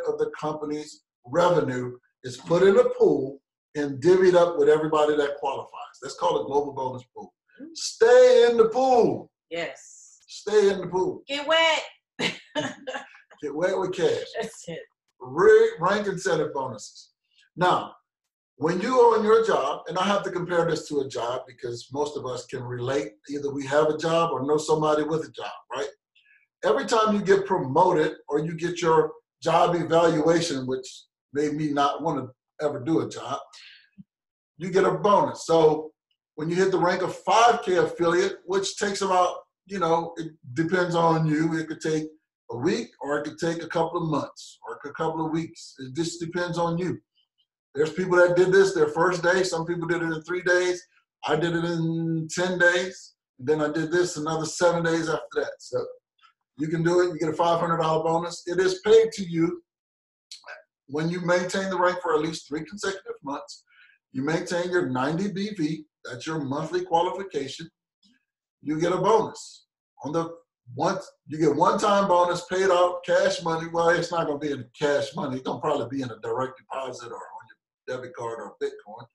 Speaker 1: of the company's revenue is put in a pool and divvied up with everybody that qualifies. That's called a global bonus pool. Stay in the pool.
Speaker 2: Yes.
Speaker 1: Stay in the pool.
Speaker 2: Get wet.
Speaker 1: Get wet with cash.
Speaker 2: That's it.
Speaker 1: Rank incentive bonuses. Now, when you are on your job, and I have to compare this to a job because most of us can relate. Either we have a job or know somebody with a job, right? Every time you get promoted or you get your job evaluation, which made me not want to ever do a job, you get a bonus. So when you hit the rank of 5K affiliate, which takes about, it depends on you. It could take a week or it could take a couple of months or a couple of weeks. It just depends on you. There's people that did this their first day. Some people did it in 3 days. I did it in 10 days. And then I did this another 7 days after that. So you can do it. You get a $500 bonus. It is paid to you when you maintain the rank for at least 3 consecutive months. You maintain your 90 BV. That's your monthly qualification. You get a bonus. You get one-time bonus paid out cash money. Well, it's not going to be in cash money. It's going to probably be in a direct deposit or on your debit card or Bitcoin.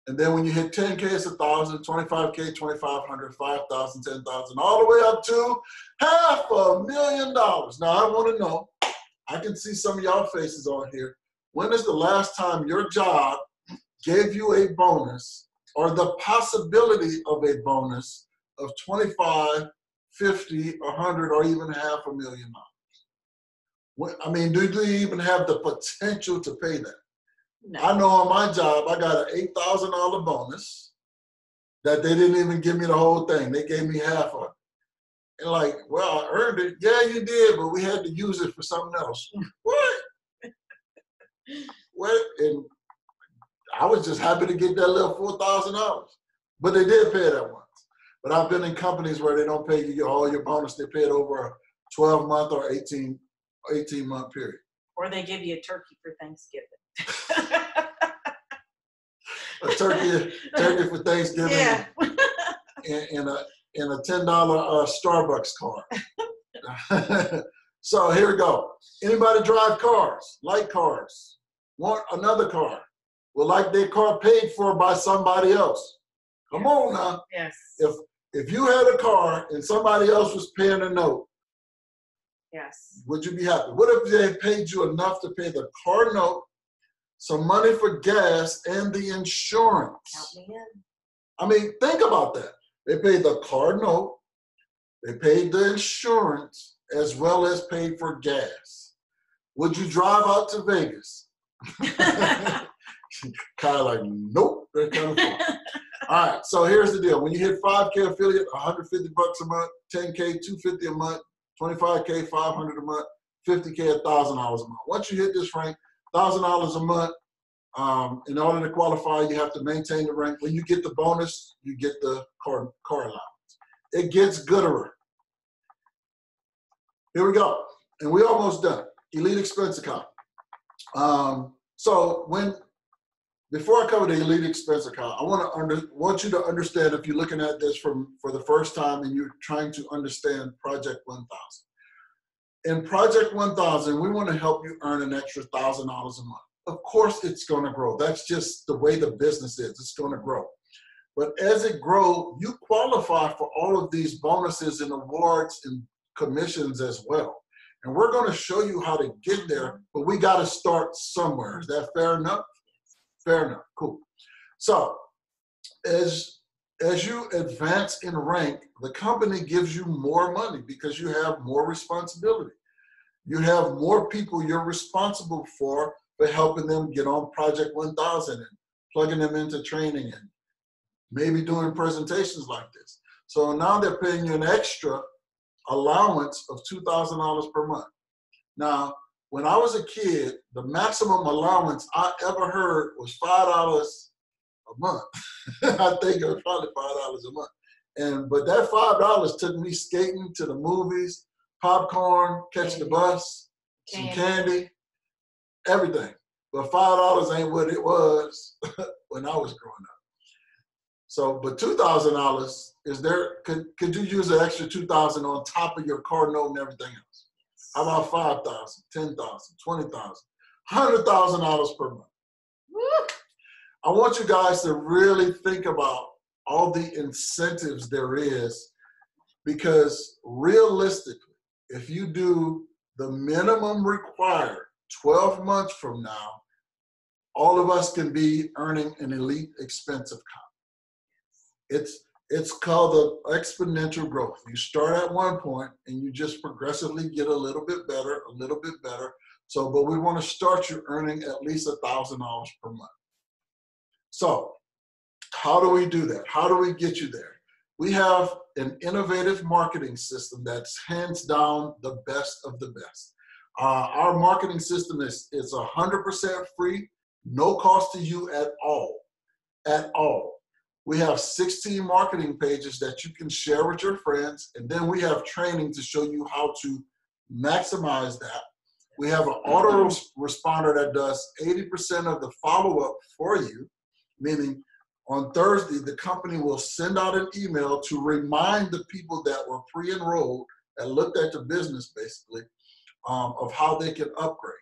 Speaker 1: And then when you hit 10K, it's 1,000, 25K, 2,500, 5,000, 10,000, all the way up to $500,000. Now, I want to know, I can see some of y'all faces on here. When is the last time your job gave you a bonus or the possibility of a bonus of 25, 50, 100, or even $500,000? I mean, do you even have the potential to pay that?
Speaker 2: No.
Speaker 1: I know on my job, I got an $8,000 bonus that they didn't even give me the whole thing. They gave me half of it. And like, well, I earned it. Yeah, you did, but we had to use it for something else. What? What? And I was just happy to get that little $4,000. But they did pay that once. But I've been in companies where they don't pay you all your bonus. They pay it over a 12-month or 18-month period.
Speaker 2: Or they give you a turkey for Thanksgiving.
Speaker 1: A turkey for Thanksgiving.
Speaker 2: Yeah.
Speaker 1: and a $10 Starbucks card. So here we go. Anybody drive cars, like cars, want another car, would like their car paid for by somebody else? Come on now.
Speaker 2: Yes.
Speaker 1: If you had a car and somebody else was paying a note,
Speaker 2: yes,
Speaker 1: would you be happy? What if they paid you enough to pay the car note, some money for gas, and the insurance?
Speaker 2: Count me in.
Speaker 1: I mean, think about that. They paid the car note, they paid the insurance, as well as paid for gas. Would you drive out to Vegas? Kind of like, nope, they're kind of fun. All right, so here's the deal. When you hit 5K affiliate, $150 a month, 10K, $250 a month, 25K, $500 a month, 50K, $1,000 a month. Once you hit this rank, $1,000 a month. In order to qualify, you have to maintain the rank. When you get the bonus, you get the car allowance. It gets gooder. Here we go. And we almost done. Elite expense account. Before I cover the elite expense account, I want you to understand, if you're looking at this for the first time and you're trying to understand Project 1000. In Project 1000, we want to help you earn an extra $1,000 a month. Of course, it's going to grow. That's just the way the business is. It's going to grow. But as it grows, you qualify for all of these bonuses and awards and commissions as well. And we're going to show you how to get there, but we got to start somewhere. Is that fair enough? Fair enough. Cool. So as you advance in rank, the company gives you more money because you have more responsibility. You have more people you're responsible for helping them get on Project 1000 and plugging them into training and maybe doing presentations like this. So now they're paying you an extra allowance of $2,000 per month. Now, when I was a kid, the maximum allowance I ever heard was $5 a month. I think it was probably $5 a month. But that $5 took me skating to the movies, popcorn, catching the bus, some candy, everything. But $5 ain't what it was when I was growing up. So, but $2,000 is there. Could you use an extra $2,000 on top of your car note and everything else? How about $5,000, $10,000, $20,000, $100,000 per month? Woo! I want you guys to really think about all the incentives there is, because realistically, if you do the minimum required 12 months from now, all of us can be earning an elite expense account. It's called the exponential growth. You start at one point and you just progressively get a little bit better, a little bit better. So, but we want to start you earning at least $1,000 per month. So how do we do that? How do we get you there? We have an innovative marketing system that's hands down the best of the best. Our marketing system is 100% free. no cost to you at all, at all. We have 16 marketing pages that you can share with your friends, and then we have training to show you how to maximize that. We have an autoresponder that does 80% of the follow-up for you, meaning on Thursday, the company will send out an email to remind the people that were pre-enrolled, that looked at your business basically, of how they can upgrade.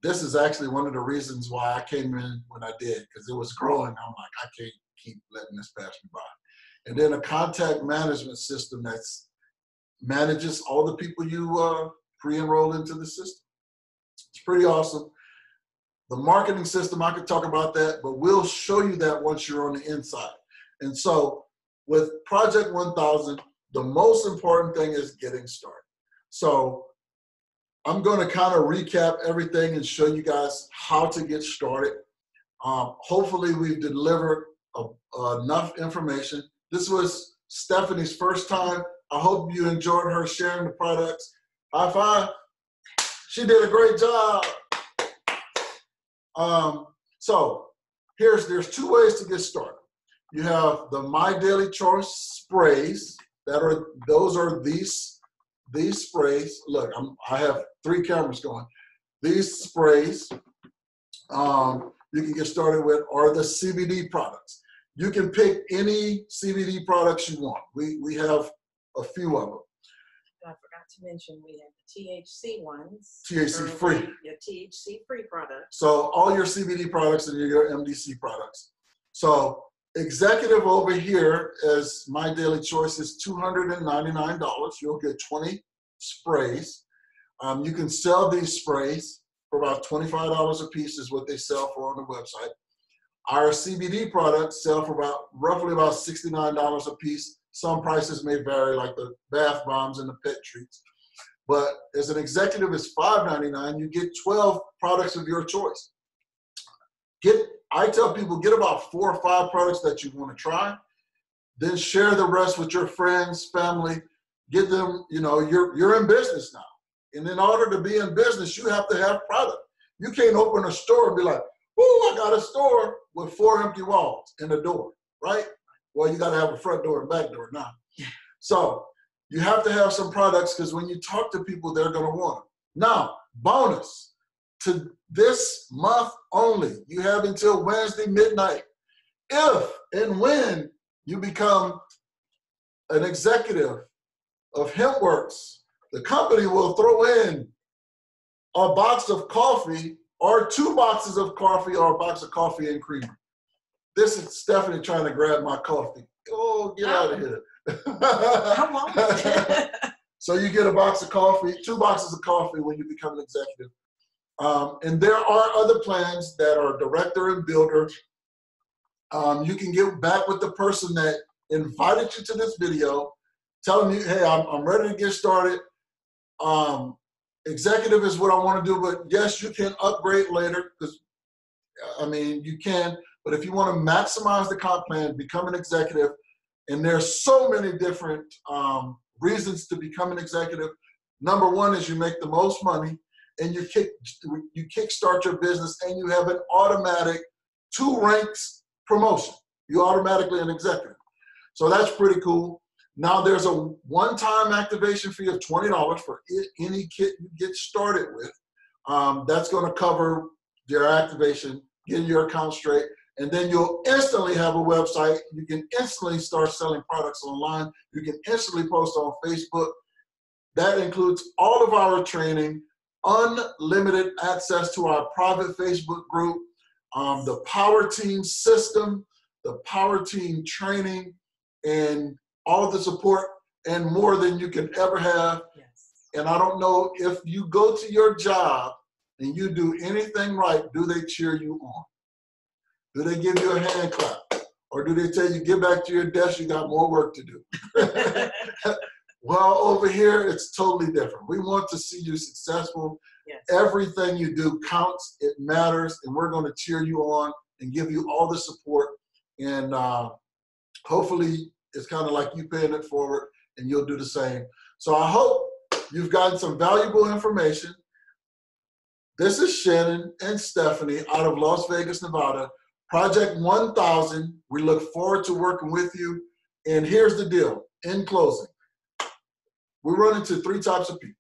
Speaker 1: This is actually one of the reasons why I came in when I did, because it was growing. I'm like, I can't keep letting this pass me by. And then a contact management system that manages all the people you pre-enroll into the system. It's pretty awesome. The marketing system, I could talk about that, but we'll show you that once you're on the inside. And so with Project 1000, the most important thing is getting started. So I'm going to kind of recap everything and show you guys how to get started. Hopefully we've delivered enough information. This was Stephanie's first time. I hope you enjoyed her sharing the products. High five. She did a great job. So there's two ways to get started. You have the My Daily Choice sprays. Those are these sprays. Look, I have 3 cameras going. These sprays you can get started with are the CBD products. You can pick any CBD products you want. We have a few of them.
Speaker 2: I forgot to mention we have the THC ones.
Speaker 1: THC free.
Speaker 2: Your THC free products.
Speaker 1: So all your CBD products and your MDC products. So executive over here is My Daily Choice is $299. You'll get 20 sprays. You can sell these sprays for about $25 a piece is what they sell for on the website. Our CBD products sell for roughly about $69 a piece. Some prices may vary, like the bath bombs and the pet treats. But as an executive, it's $5.99. You get 12 products of your choice. I tell people, get about 4 or 5 products that you want to try. Then share the rest with your friends, family. Get them, you're in business now. And in order to be in business, you have to have product. You can't open a store and be like, oh, I got a store with 4 empty walls and a door, right? Well, you got to have a front door and back door now. So you have to have some products because when you talk to people, they're going to want them. Now, bonus to this month only. You have until Wednesday midnight. If and when you become an executive of Hempworx, the company will throw in a box of coffee or 2 boxes of coffee or a box of coffee and creamer. This is Stephanie trying to grab my coffee. Oh, get out of here.
Speaker 2: I won't.
Speaker 1: So you get a box of coffee, 2 boxes of coffee when you become an executive. And there are other plans that are director and builder. You can get back with the person that invited you to this video, tell them, hey, I'm ready to get started. Executive is what I want to do, but yes, you can upgrade later because, you can. But if you want to maximize the comp plan, become an executive, and there's so many different reasons to become an executive. Number one is you make the most money, and you kickstart your business, and you have an automatic 2 ranks promotion. You're automatically an executive. So that's pretty cool. Now there's a one-time activation fee of $20 for any kit you get started with. That's going to cover your activation, getting your account straight, and then you'll instantly have a website. You can instantly start selling products online. You can instantly post on Facebook. That includes all of our training, unlimited access to our private Facebook group, the Power Team system, the Power Team training, and all the support and more than you can ever have.
Speaker 2: Yes.
Speaker 1: And I don't know if you go to your job and you do anything right, do they cheer you on? Do they give you a hand clap? Or do they tell you, get back to your desk, you got more work to do? Well, over here, it's totally different. We want to see you successful.
Speaker 2: Yes.
Speaker 1: Everything you do counts, it matters, and we're going to cheer you on and give you all the support. And hopefully, it's kind of like you paying it forward, and you'll do the same. So I hope you've gotten some valuable information. This is Shannon and Stephanie out of Las Vegas, Nevada. Project 1000. We look forward to working with you. And here's the deal. In closing, we run into three types of people.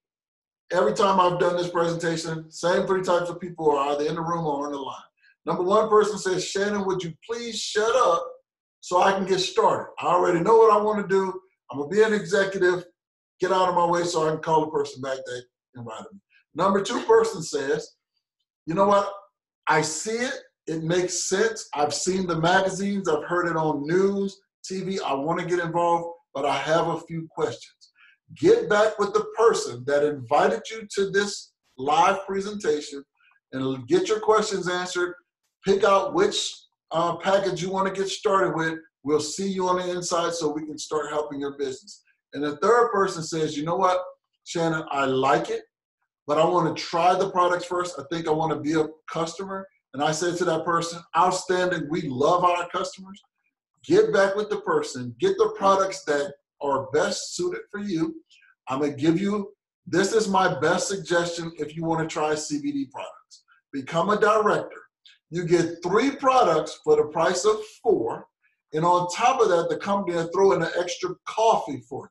Speaker 1: Every time I've done this presentation, same three types of people are either in the room or on the line. Number one person says, Shannon, would you please shut up so I can get started? I already know what I want to do. I'm going to be an executive. Get out of my way so I can call the person back that invited me. Number two person says, you know what? I see it. It makes sense. I've seen the magazines. I've heard it on news, TV. I want to get involved, but I have a few questions. Get back with the person that invited you to this live presentation and get your questions answered. Pick out which package you want to get started with. We'll see you on the inside so we can start helping your business. And the third person says, you know what, Shannon, I like it, but I want to try the products first. I think I want to be a customer. And I said to that person, outstanding, we love our customers. Get back with the person, get the products that are best suited for you. I'm going to give you, this is my best suggestion if you want to try CBD products. Become a director. You get 3 products for the price of 4. And on top of that, the company will throw in an extra coffee for you.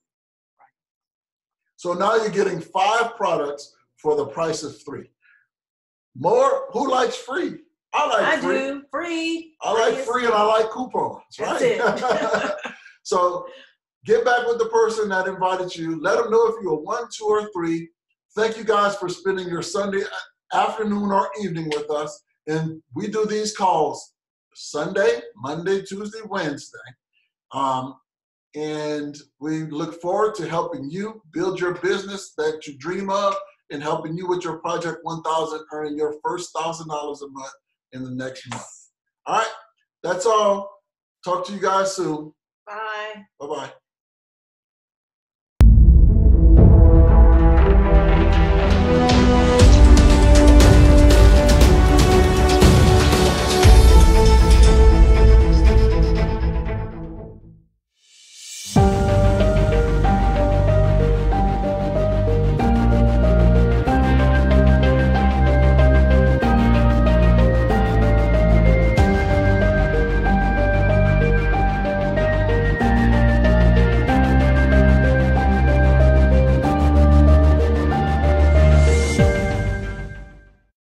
Speaker 1: So now you're getting 5 products for the price of 3. More, who likes free? I like free.
Speaker 2: I do, free.
Speaker 1: I like free and I like coupons, right?
Speaker 2: That's it.
Speaker 1: So get back with the person that invited you. Let them know if you're 1, 2, or 3. Thank you guys for spending your Sunday afternoon or evening with us. And we do these calls Sunday, Monday, Tuesday, Wednesday. And we look forward to helping you build your business that you dream of and helping you with your Project 1000, earning your first $1,000 a month in the next month. All right, that's all. Talk to you guys soon.
Speaker 2: Bye.
Speaker 1: Bye-bye.